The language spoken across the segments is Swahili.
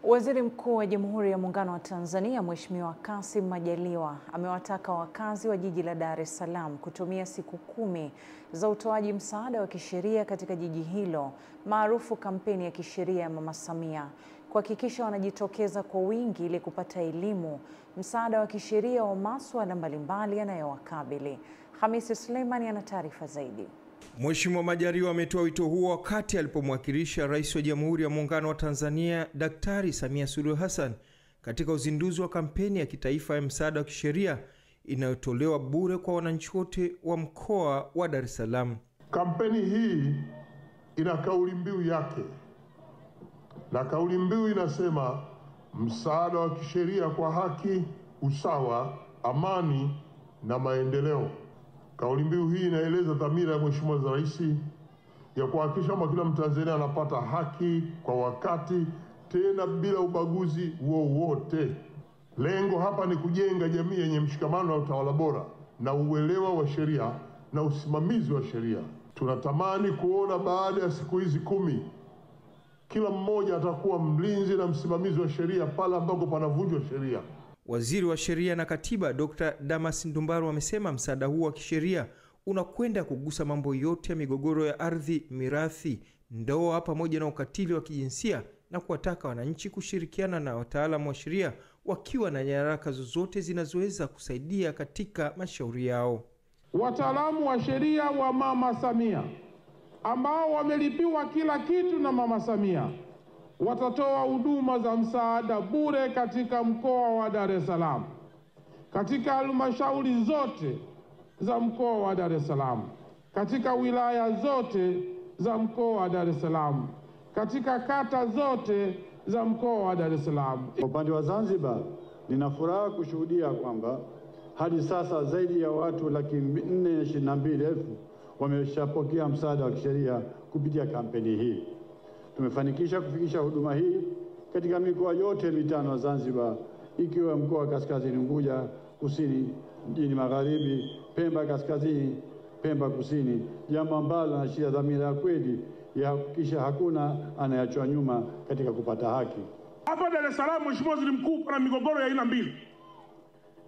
Waziri Mkuu wa Jamhuri ya Muungano wa Tanzania Mheshimiwa Kassim Majaliwa amewataka wakazi wa jiji la Dar es Salaam kutumia siku 10 za utoaji msaada wa kisheria katika jiji hilo maarufu kampeni ya kisheria ya Mama Samia, kuhakikisha wanajitokeza kwa wingi ili kupata elimu, msaada wa kisheria wa masuala mbalimbali yanayowakabili. Hamisi Suleimani ana taarifa zaidi. Mheshimiwa Majaliwa ametoa wito huo wakati alipomwakilisha Rais wa Jamhuri ya Muungano wa Tanzania Daktari Samia Suluhu Hassan katika uzinduzi wa kampeni ya kitaifa ya msaada wa kisheria inayotolewa bure kwa wananchi wote wa mkoa wa Dar es Salaam. Kampeni hii ina kauli mbiu yake, na kauli mbiu inasema msaada wa kisheria kwa haki, usawa, amani na maendeleo. Kauli mbiu hii inaeleza dhamira ya Mheshimiwa Rais ya kuhakikisha kwamba kila Mtanzania anapata haki kwa wakati, tena bila ubaguzi wowote. Lengo hapa ni kujenga jamii yenye mshikamano na utawala bora na uelewa wa sheria na usimamizi wa sheria. Tunatamani kuona baada ya siku hizi 10 kila mmoja atakuwa mlinzi na msimamizi wa sheria pale ambapo panavunjwa sheria. Waziri wa Sheria na Katiba Dr. Damas Ndumbaro amesema msaada huu wa kisheria unakwenda kugusa mambo yote ya migogoro ya ardhi, mirathi, ndoa pamoja na ukatili wa kijinsia, na kuwataka wananchi kushirikiana na wataalamu wa sheria wakiwa na nyaraka zozote zinazoweza kusaidia katika mashauri yao. Wataalamu wa sheria wa Mama Samia ambao wamelipiwa kila kitu na Mama Samia watatoa huduma za msaada bure katika mkoa wa Dar es Salaam, katika halmashauri zote za mkoa wa Dar es Salaam, katika wilaya zote za mkoa wa Dar es Salaam, katika kata zote za mkoa wa Dar es Salaam. Kwa upande wa Zanzibar, nina furaha kushuhudia kwamba hadi sasa zaidi ya watu 422,000 wameshapokea msaada wa kisheria kupitia kampeni hii. Tumefanikisha kufikisha huduma hii katika mikoa yote 5 ya Zanzibar, ikiwa mkoa wa Kaskazini Unguja, Kusini, Mjini Magharibi, Pemba Kaskazini, Pemba Kusini, jambo ambalo linaashiria dhamira ya kweli ya kuhakikisha hakuna anayeachwa nyuma katika kupata haki. Hapa Dar es Salaam, Mheshimiwa Waziri Mkuu, kuna migogoro ya aina mbili.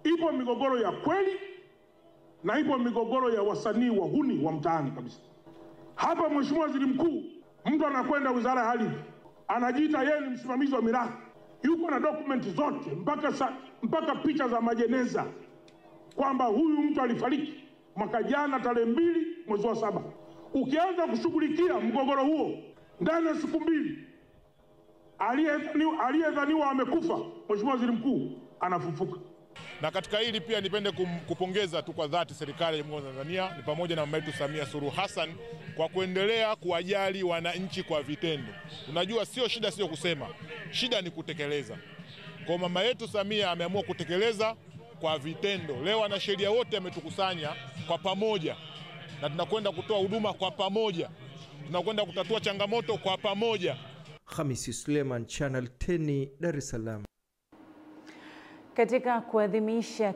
Ipo migogoro ya kweli na ipo migogoro ya wasanii wahuni wa mtaani kabisa. Hapa Mheshimiwa Waziri Mkuu, mtu anakwenda Wizara ya Ardhi, anajiita yeye ni msimamizi wa mirathi, yuko na dokumenti zote mpaka picha za majeneza kwamba huyu mtu alifariki mwaka jana tarehe 2 mwezi wa 7. Ukianza kushughulikia mgogoro huo ndani ya siku 2, aliyedhaniwa amekufa, Mheshimiwa Waziri Mkuu, anafufuka. Na katika hili pia nipende kupongeza tu kwa dhati serikali ya Jamhuri ya Tanzania, ni pamoja na mama yetu Samia Suluhu Hassan kwa kuendelea kuwajali wananchi kwa vitendo. Unajua sio kusema, shida ni kutekeleza. Kwa mama yetu Samia ameamua kutekeleza kwa vitendo. Leo wanasheria wote ametukusanya kwa pamoja na tunakwenda kutoa huduma kwa pamoja. Tunakwenda kutatua changamoto kwa pamoja. Hamisi Suleiman, Channel 10, Dar es Salaam. Katika kuadhimisha